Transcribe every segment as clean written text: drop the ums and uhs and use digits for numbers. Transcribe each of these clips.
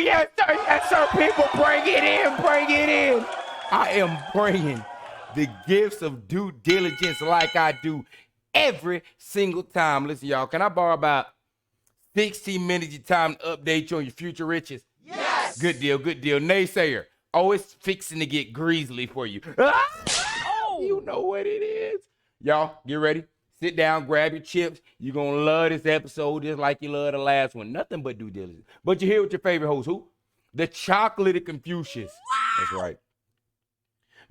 yes, sir. People, bring it in, bring it in. I am bringing the gifts of due diligence like I do every single time. Listen, y'all, can I borrow about 16 minutes of your time to update you on your future riches? Yes. Good deal, good deal. Naysayer, it's fixing to get greasy for you. You know what it is. Y'all, get ready. Sit down, grab your chips. You're going to love this episode just like you love the last one. Nothing but due diligence. But you're here with your favorite host, who? The Chocolate Confucius. Wow. That's right.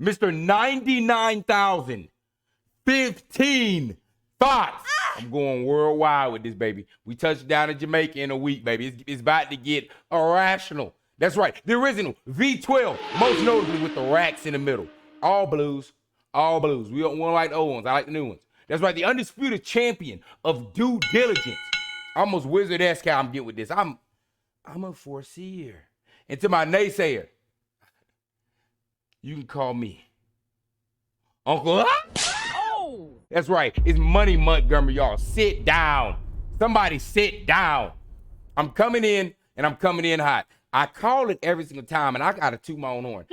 Mr. 99,015 thoughts. I'm going worldwide with this, baby. We touched down in Jamaica in a week, baby. It's about to get irrational. That's right. The original V12, most notably with the racks in the middle. All blues. All blues. We don't like the old ones. I like the new ones. That's right. The undisputed champion of due diligence. Almost wizard-esque how I'm getting with this. I'm a foreseer. And to my naysayer, you can call me Uncle. Oh! That's right. It's Money Montgomery, y'all. Sit down. Somebody sit down. I'm coming in, and I'm coming in hot. I call it every single time, and I got to toot my own horn.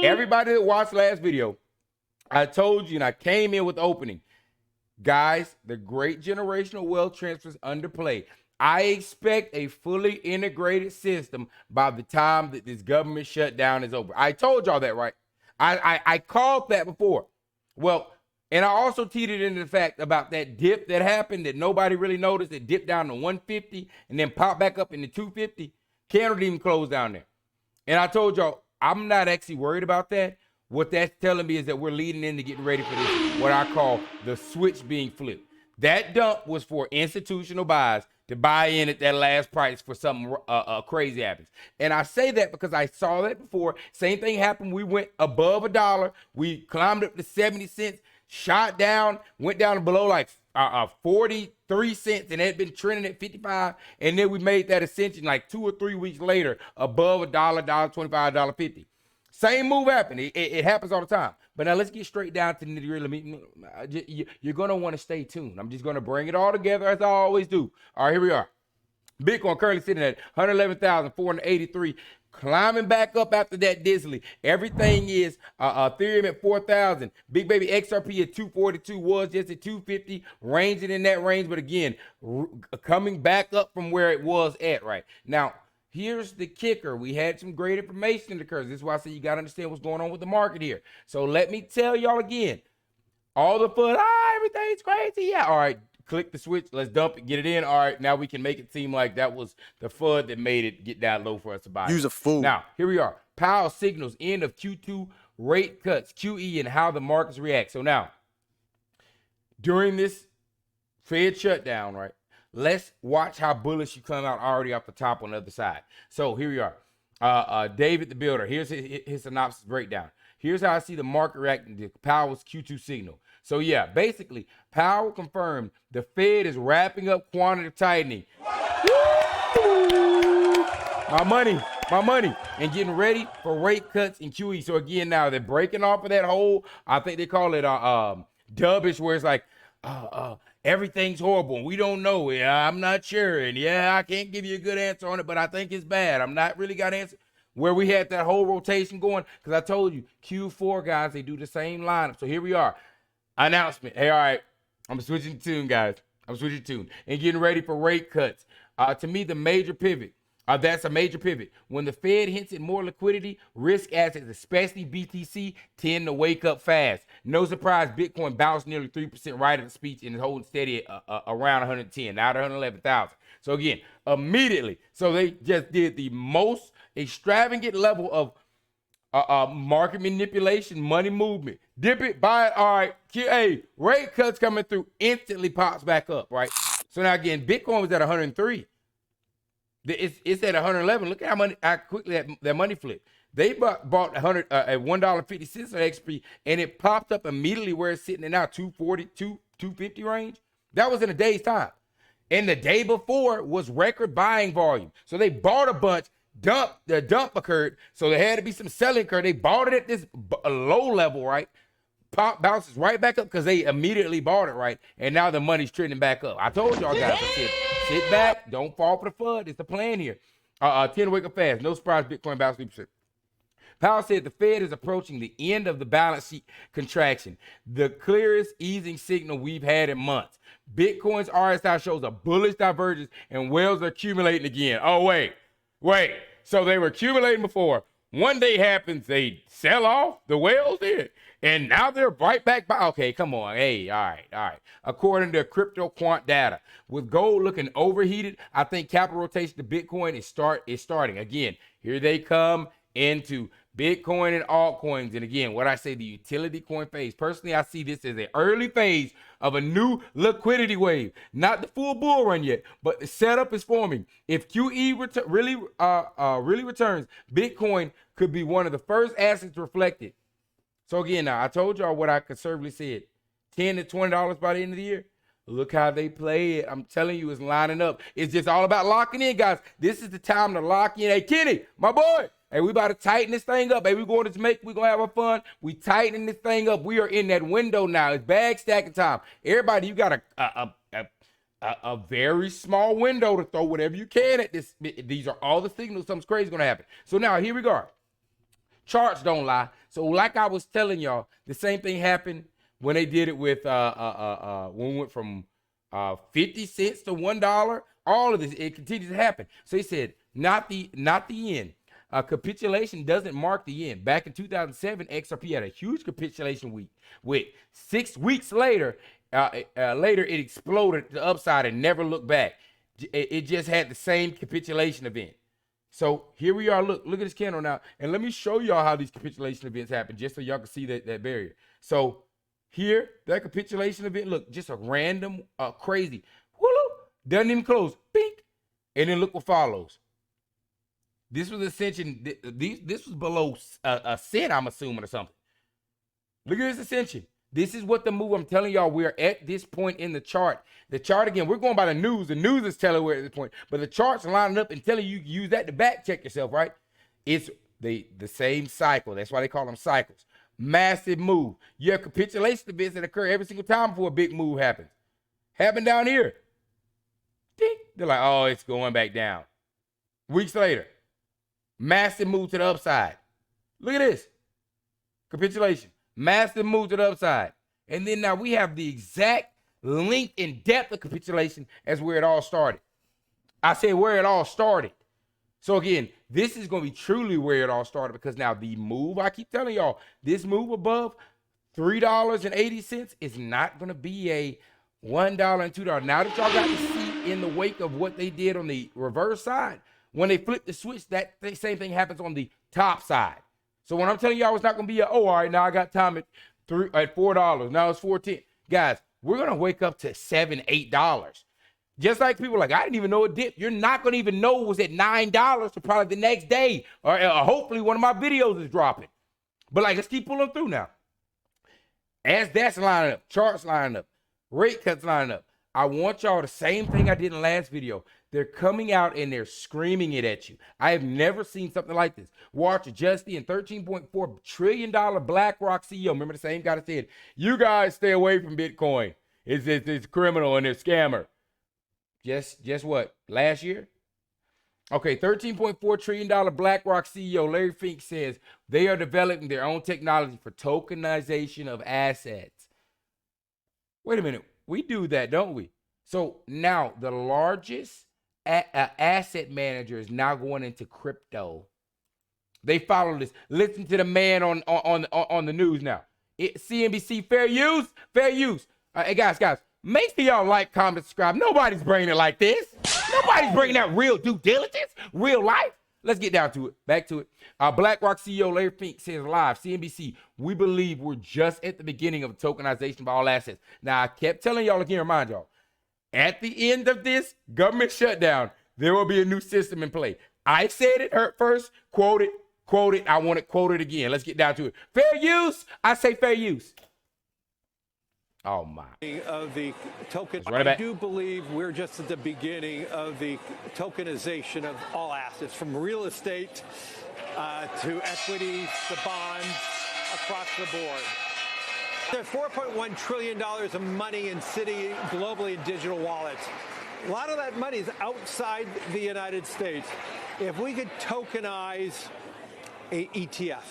Everybody that watched last video, I told you, and I came in with the opening. Guys, the great generational wealth transfer is underplay. I expect a fully integrated system by the time that this government shutdown is over. I told y'all that, right? I called that before. Well, and I also teed it into the fact about that dip that happened that nobody really noticed. It dipped down to 150 and then popped back up into 250. Candle didn't even close down there. And I told y'all, I'm not actually worried about that. What that's telling me is that we're leading into getting ready for this, what I call the switch being flipped. That dump was for institutional buyers to buy in at that last price for something crazy happens. And I say that because I saw that before. Same thing happened. We went above $1. We climbed up to 70 cents, shot down, went down below like 43 cents, and it had been trending at 55. And then we made that ascension like 2 or 3 weeks later above $1, $1.25, $1.50. Same move happened. It happens all the time. But now let's get straight down to the nitty-gritty. You're going to want to stay tuned. I'm just going to bring it all together as I always do. All right, here we are. Bitcoin currently sitting at 111,483, climbing back up after that dizzily. Everything is Ethereum at 4,000. Big baby XRP at 242, was just at 250, ranging in that range. But again, coming back up from where it was at right now. Here's the kicker. We had some great information in the curve. This is why I say you got to understand what's going on with the market here. So let me tell y'all again. All the fun, everything's crazy. Yeah, all right, click the switch. Let's dump it, get it in. All right, now we can make it seem like that was the FUD that made it get that low for us to buy. Use a fool. Now, here we are. Powell signals end of Q2 rate cuts, QE, and how the markets react. So now, during this Fed shutdown, right? Let's watch how bullish you come out already off the top on the other side. So here we are. David the Builder. Here's his synopsis breakdown. Here's how I see the market reacting to Powell's Q2 signal. So yeah, basically, Powell confirmed the Fed is wrapping up quantitative tightening. Woo! My money, and getting ready for rate cuts in QE. So again, now they're breaking off of that whole, I think they call it dovish, where it's like, everything's horrible and we don't know. Yeah, I'm not sure. And yeah, I can't give you a good answer on it, but I think it's bad. I'm not really got an answer. Where we had that whole rotation going, because I told you, Q4 guys, they do the same lineup. So here we are. Announcement. Hey, all right, I'm switching tune, guys. I'm switching tune and getting ready for rate cuts. To me, the major pivot. That's a major pivot. When the Fed hints at more liquidity, risk assets, especially BTC, tend to wake up fast. No surprise, Bitcoin bounced nearly 3% right at the speech and is holding steady around 110, now at 111,000. So again, immediately. So they just did the most extravagant level of market manipulation, money movement. Dip it, buy it, all right. QA, rate cuts coming through, instantly pops back up, right? So now again, Bitcoin was at 103. It's at 111. Look at how quickly that money flipped. They bought $100 at $1.50 on XP, and it popped up immediately where it's sitting at now, 240, 250 range. That was in a day's time. And the day before was record buying volume. So they bought a bunch, the dump occurred, so there had to be some selling occurred. They bought it at this low level, right? Pop bounces right back up because they immediately bought it, right? And now the money's trending back up. I told y'all guys, I said, sit back, don't fall for the FUD. It's the plan here. 10 wake up fast. No surprise, Bitcoin bounced 3%. Powell said the Fed is approaching the end of the balance sheet contraction, the clearest easing signal we've had in months. Bitcoin's RSI shows a bullish divergence and whales are accumulating again. Oh, wait. So they were accumulating before. One day happens, they sell off, the whales did. And now they're right back by. Okay, come on. Hey, all right. According to crypto quant data, with gold looking overheated, I think capital rotation to Bitcoin is starting. Again, here they come into Bitcoin and altcoins. And again, what I say, the utility coin phase. Personally, I see this as an early phase of a new liquidity wave. Not the full bull run yet, but the setup is forming. If QE really returns, Bitcoin could be one of the first assets reflected. So again, now I told y'all what I conservatively said, $10 to $20 by the end of the year. Look how they play it. I'm telling you, it's lining up. It's just all about locking in, guys. This is the time to lock in. Hey, Kenny, my boy. Hey, we about to tighten this thing up. Hey, we going to Jamaica. We gonna have our fun. We tightening this thing up. We are in that window now. It's bag stacking time. Everybody, you got a very small window to throw whatever you can at this. These are all the signals. Something's crazy gonna happen. So now here we go. Charts don't lie. So like I was telling y'all, the same thing happened when they did it with when we went from 50 cents to $1. All of this, it continues to happen. So he said, not the end. Capitulation doesn't mark the end. Back in 2007, XRP had a huge capitulation week. With 6 weeks later, it exploded to the upside and never looked back. It just had the same capitulation event. So here we are. Look at this candle now. And let me show y'all how these capitulation events happen, just so y'all can see that barrier. So here, that capitulation event, look, just a random, crazy, doesn't even close, bink. And then look what follows. This was ascension. This was below a cent, I'm assuming, or something. Look at this ascension. This is what the move. I'm telling y'all, we're at this point in the chart. The chart, again, we're going by the news. The news is telling we're at this point. But the chart's lining up and telling you use that to back check yourself, right? It's the same cycle. That's why they call them cycles. Massive move. You have capitulation events that occur every single time before a big move happens. Happened down here. Ding. They're like, oh, it's going back down. Weeks later. Massive move to the upside. Look at this. Capitulation. Massive move to the upside. And then now we have the exact length and depth of capitulation as where it all started. I say where it all started. So again, this is going to be truly where it all started, because now the move, I keep telling y'all, this move above $3.80 is not going to be a $1 and $2. Now that y'all got to see in the wake of what they did on the reverse side, when they flip the switch, that same thing happens on the top side. So when I'm telling y'all it's not going to be all right, now I got time at $4. Now it's $4.10. Guys, we're going to wake up to $7, $8. Just like people like, I didn't even know it dipped. You're not going to even know it was at $9 for probably the next day. Or hopefully one of my videos is dropping. But like, let's keep pulling through now. As that's lining up, charts lining up, rate cuts lining up, I want y'all the same thing I did in the last video. They're coming out and they're screaming it at you. I have never seen something like this. Watch Justy and $13.4 trillion BlackRock CEO. Remember the same guy that said, you guys stay away from Bitcoin. It's criminal and it's scammer. Just what? Last year? Okay, $13.4 trillion BlackRock CEO Larry Fink says they are developing their own technology for tokenization of assets. Wait a minute. We do that, don't we? So now the largest asset manager is now going into crypto. They follow this. Listen to the man on the news now. CNBC, fair use. Hey guys, make sure y'all like, comment, subscribe. Nobody's bringing it like this. Nobody's bringing out real due diligence, real life. Let's get down to it. Back to it. BlackRock CEO Larry Fink says live, CNBC, we believe we're just at the beginning of tokenization of all assets. Now, I kept telling y'all again, remind y'all, at the end of this government shutdown, there will be a new system in play. I said it first, quote it. I want it quoted again. Let's get down to it. Fair use. I say fair use. Oh my. Of the token, right I do believe we're just at the beginning of the tokenization of all assets, from real estate to equities to bonds across the board. There's $4.1 trillion of money sitting globally in digital wallets. A lot of that money is outside the United States. If we could tokenize a ETF,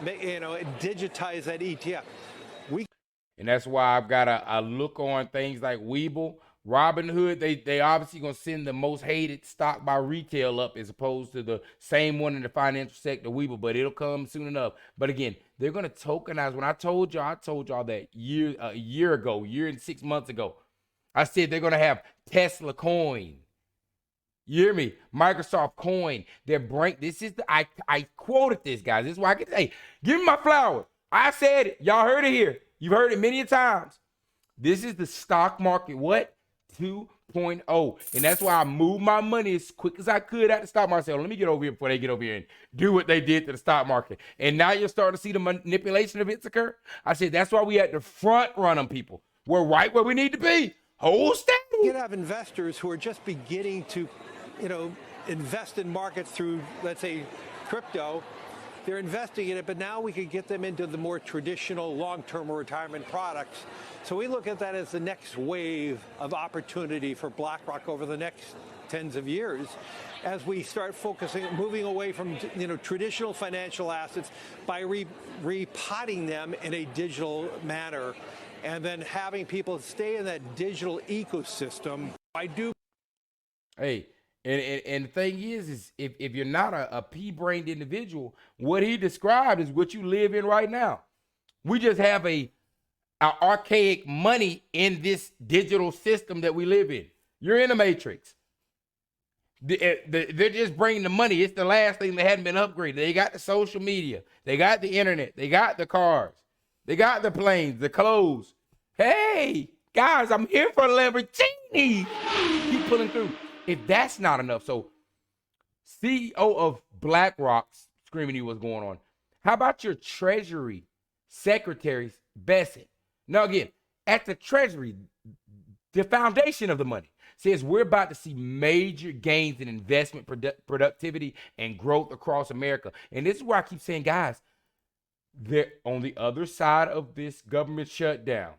digitize that ETF, and that's why I've got a look on things like Webull, Robinhood. They obviously gonna send the most hated stock by retail up as opposed to the same one in the financial sector, Webull, but it'll come soon enough. But again, they're gonna tokenize. When I told y'all that a year ago, year and 6 months ago. I said they're gonna have Tesla coin. You hear me? Microsoft coin. This is I quoted this, guys. This is why I can say, give me my flower. I said it. Y'all heard it here. You've heard it many times. This is the stock market. What? 2.0. And that's why I moved my money as quick as I could at the stock market. I said, let me get over here before they get over here and do what they did to the stock market. And now you're starting to see the manipulation events occur. I said, that's why we had to front run them, people. We're right where we need to be. Hold steady. You have investors who are just beginning to, invest in markets through, let's say, crypto. They're investing in it, but now we could get them into the more traditional long-term retirement products. So we look at that as the next wave of opportunity for BlackRock over the next tens of years as we start moving away from traditional financial assets by repotting them in a digital manner, and then having people stay in that digital ecosystem. Hey, and the thing is if you're not a pea-brained individual, what he described is what you live in right now. We just have a archaic money in this digital system that we live in. You're in a matrix. They're just bringing the money. It's the last thing that hadn't been upgraded. They got the social media. They got the internet. They got the cars. They got the planes, the clothes. Hey, guys, I'm here for a Lamborghini. Keep pulling through. If that's not enough, so CEO of BlackRock screaming to you what's going on. How about your Treasury Secretary Bassett? Now, again, at the Treasury, the foundation of the money says we're about to see major gains in investment productivity and growth across America. And this is where I keep saying, guys, they're on the other side of this government shutdown.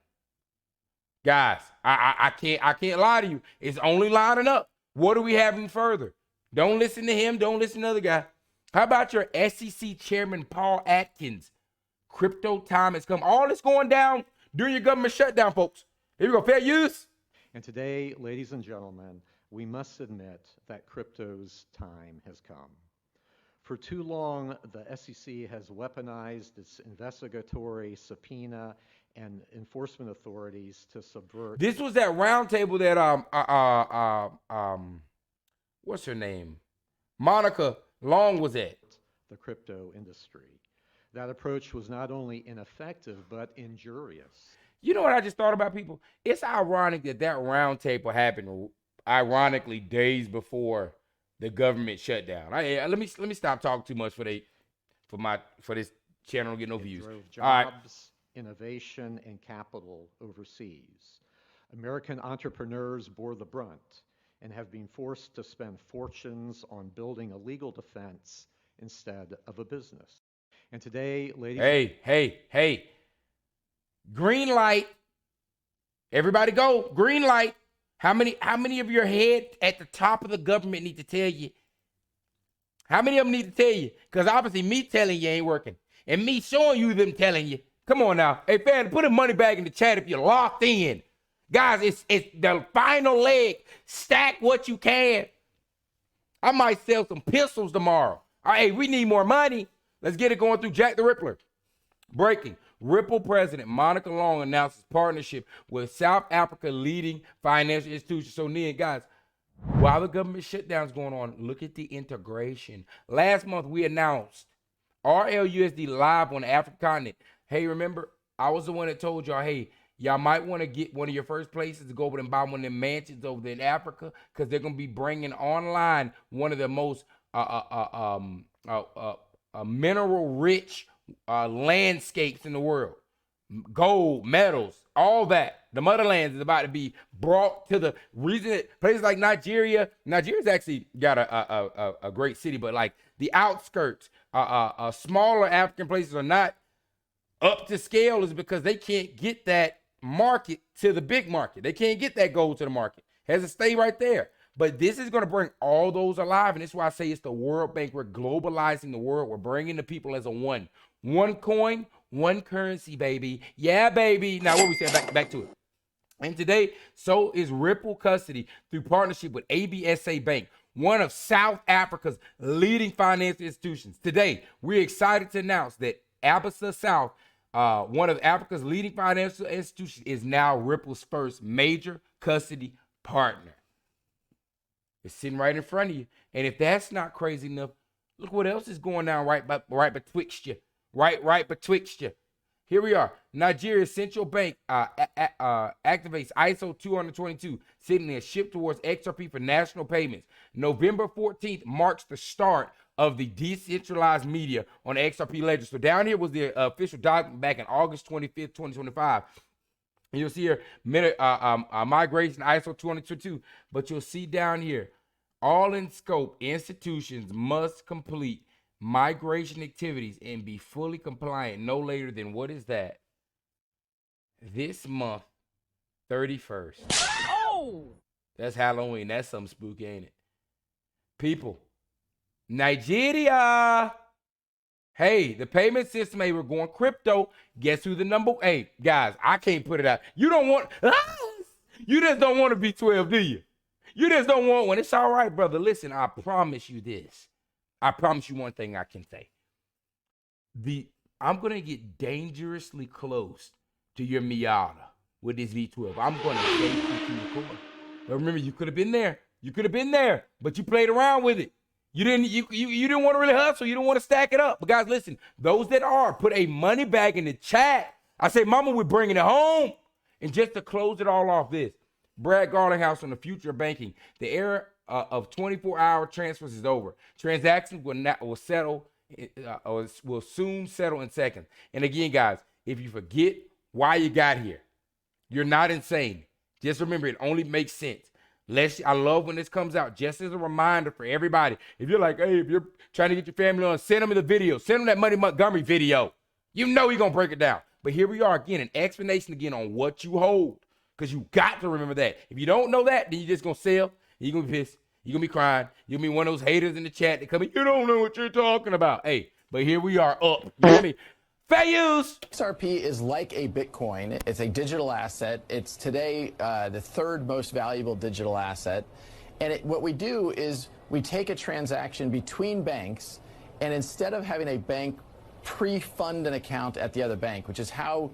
Guys, I can't lie to you. It's only lining up. What are we having further? Don't listen to him. Don't listen to the other guy. How about your SEC Chairman Paul Atkins? Crypto time has come. All this going down during your government shutdown, folks. Here we go. Fair use. And today, ladies and gentlemen, we must admit that crypto's time has come. For too long, the SEC has weaponized its investigatory subpoena and enforcement authorities to subvert. This was that roundtable that what's her name? Monica Long was at. The crypto industry. That approach was not only ineffective but injurious. You know what I just thought about, people? It's ironic that roundtable happened ironically days before the government shutdown. Let me stop talking too much for this channel to get no views. Drove jobs, innovation, and capital overseas. American entrepreneurs bore the brunt and have been forced to spend fortunes on building a legal defense instead of a business. And today, ladies. Hey. Green light. Everybody go. Green light. How many of your head at the top of the government need to tell you? How many of them need to tell you? Because obviously me telling you ain't working. And me showing you them telling you. Come on now. Hey, fan, put a money bag in the chat if you're locked in. Guys, it's the final leg. Stack what you can. I might sell some pistols tomorrow. All right, hey, we need more money. Let's get it going through Jack the Rippler. Breaking. Ripple president Monica Long announces partnership with South Africa leading financial institution. So, guys, while the government shutdown's going on, look at the integration. Last month, we announced RLUSD live on the African continent. Hey, remember, I was the one that told y'all, hey, y'all might want to get one of your first places to go over and buy one of them mansions over there in Africa, because they're going to be bringing online one of the most mineral-rich landscapes in the world. Gold, metals, all that. The motherlands is about to be brought to the reason that places like Nigeria's actually got a great city, but like the outskirts, smaller African places are not up to scale, is because they can't get that market to the big market. They can't get that gold to the market. It has to stay right there. But this is going to bring all those alive. And this is why I say it's the World Bank. We're globalizing the world. We're bringing the people as a one. One coin, one currency, baby. Yeah, baby. Now, what we said, back to it. And today, so is Ripple Custody through partnership with ABSA Bank, one of South Africa's leading financial institutions. Today, we're excited to announce that Absa South, one of Africa's leading financial institutions, is now Ripple's first major custody partner. It's sitting right in front of you. And if that's not crazy enough, look what else is going on right betwixt you. Right betwixt you. Here we are. Nigeria's central bank activates ISO 222, signaling a shift towards XRP for national payments. November 14th marks the start of the decentralized media on the XRP ledger. So down here was the official document back in August 25th, 2025. And you'll see here migration ISO 222. But you'll see down here, all in scope, institutions must complete migration activities and be fully compliant no later than, what is that? This month, 31st. Oh! That's Halloween. That's something spooky, ain't it? People, Nigeria. Hey, the payment system, hey, we're going crypto. Guess who the number? Hey, guys, I can't put it out. You don't want, you just don't want to be 12, do you? You just don't want one. It's all right, brother. Listen, I promise you this. I promise you one thing I can say. I'm going to get dangerously close to your Miata with this V12. I'm going to take you to the core. But remember, you could have been there. You could have been there, but you played around with it. You didn't want to really hustle. You didn't want to stack it up. But guys, listen, those that are, put a money bag in the chat. I say, mama, we're bringing it home. And just to close it all off, this, Brad Garlinghouse on the future of banking. The era of 24-hour transfers is over. Transactions will soon settle in seconds. And again, guys, if you forget why you got here, you're not insane. Just remember, it only makes sense. I love when this comes out, just as a reminder for everybody. If you're like, hey, if you're trying to get your family on, send them the video. Send them that Money Montgomery video. You know he's going to break it down. But here we are again, an explanation again on what you hold. Because you got to remember that. If you don't know that, then you're just going to sell. You're going to be pissed. You're going to be crying. You're going to be one of those haters in the chat that come in, you don't know what you're talking about. Hey, but here we are up. You hear me? Fair use. XRP is like a Bitcoin. It's a digital asset. It's today the third most valuable digital asset. And what we do is we take a transaction between banks, and instead of having a bank pre-fund an account at the other bank, which is how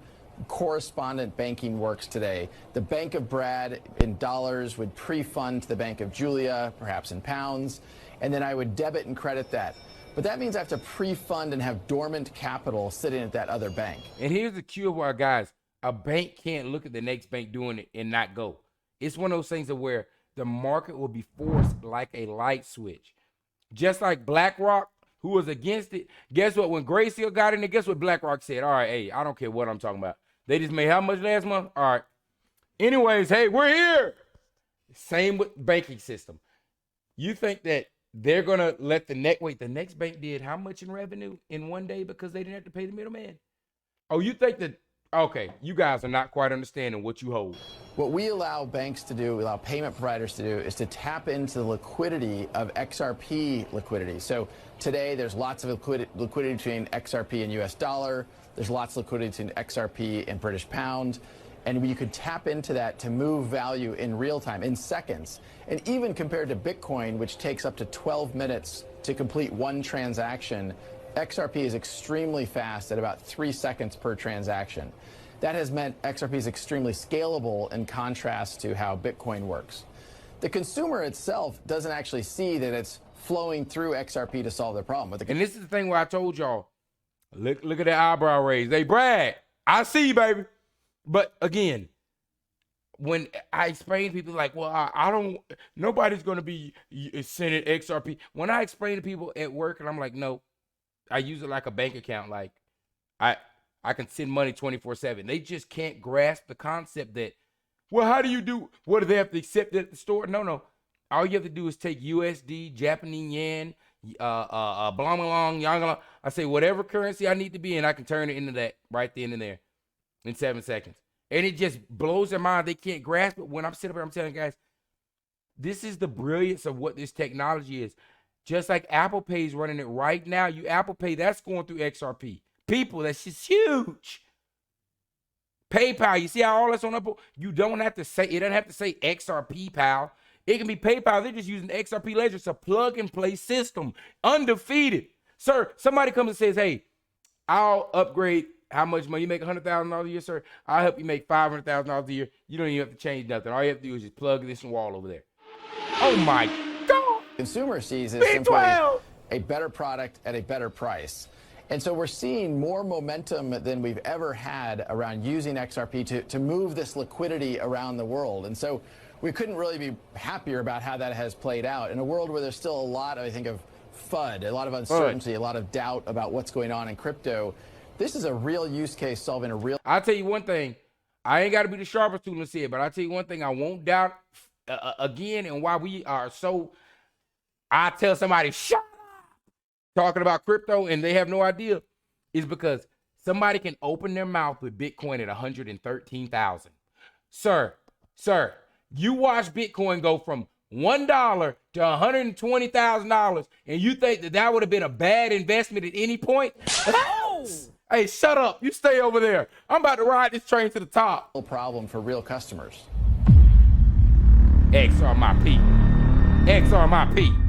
correspondent banking works today. The Bank of Brad in dollars would pre-fund to the Bank of Julia, perhaps in pounds, and then I would debit and credit that. But that means I have to pre-fund and have dormant capital sitting at that other bank. And here's the cue of our guys. A bank can't look at the next bank doing it and not go. It's one of those things where the market will be forced like a light switch. Just like BlackRock, who was against it. Guess what? When Grayscale got in there, guess what BlackRock said? All right, hey, I don't care what I'm talking about. They just made how much last month? All right. Anyways, hey, we're here. Same with banking system. You think that they're going to let the next bank did how much in revenue in one day because they didn't have to pay the middleman? Oh, you think that, okay, you guys are not quite understanding what you hold. What we allow banks to do, we allow payment providers to do, is to tap into the liquidity of XRP liquidity. So today there's lots of liquidity between XRP and US dollar. There's lots of liquidity between XRP and British pound. And you could tap into that to move value in real time, in seconds. And even compared to Bitcoin, which takes up to 12 minutes to complete one transaction, XRP is extremely fast at about 3 seconds per transaction. That has meant XRP is extremely scalable in contrast to how Bitcoin works. The consumer itself doesn't actually see that it's flowing through XRP to solve their problem. And this is the thing where I told y'all, look at that eyebrow raise. Hey, Brad, I see you, baby. But again, when I explain to people like, well, I don't, nobody's going to be sending XRP. When I explain to people at work and I'm like, no, I use it like a bank account. Like I can send money 24/7. They just can't grasp the concept that, well, how do you do, what do they have to accept it at the store? No. All you have to do is take USD, Japanese yen, Blamalong, Yangala. I say whatever currency I need to be in, I can turn it into that right then and there in 7 seconds. And it just blows their mind. They can't grasp it. When I'm sitting up here, I'm telling guys, This is the brilliance of what this technology is. Just like Apple Pay is running it right now. You Apple Pay, that's going through XRP. People, that's just huge. PayPal, you see how all that's on up? You don't have to say, it doesn't have to say XRP, pal. It can be PayPal. They're just using XRP Ledger. It's a plug and play system. Undefeated. Sir, somebody comes and says, hey, I'll upgrade how much money. You make $100,000 a year, sir. I'll help you make $500,000 a year. You don't even have to change nothing. All you have to do is just plug this wall over there. Oh my God. Consumer sees is simply a better product at a better price. And so we're seeing more momentum than we've ever had around using XRP to move this liquidity around the world. And so we couldn't really be happier about how that has played out in a world where there's still a lot, I think, of FUD, a lot of uncertainty, a lot of doubt about what's going on in crypto. This is a real use case solving a real... I'll tell you one thing. I ain't got to be the sharpest tool to see it, but I'll tell you one thing I won't doubt again, and why we are so... I tell somebody, shut up, talking about crypto, and they have no idea, is because somebody can open their mouth with Bitcoin at 113,000. Sir, you watch Bitcoin go from $1 to $120,000, and you think that would have been a bad investment at any point? Hey, shut up. You stay over there. I'm about to ride this train to the top. Problem for real customers. XRP. XRP.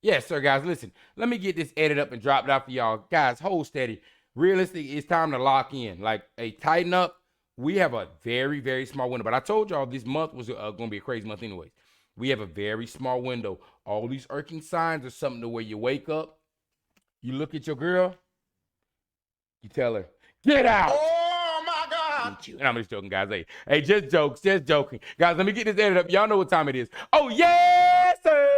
Yes, sir, guys. Listen, let me get this edited up and dropped out for y'all. Guys, hold steady. Realistic, it's time to lock in. Like, hey, tighten up. We have a very, very small window. But I told y'all this month was going to be a crazy month anyways. We have a very small window. All these irking signs are something to where you wake up, you look at your girl, you tell her, get out. Oh, my God. And I'm just joking, guys. Hey, just jokes, just joking. Guys, let me get this edited up. Y'all know what time it is. Oh, yes, sir.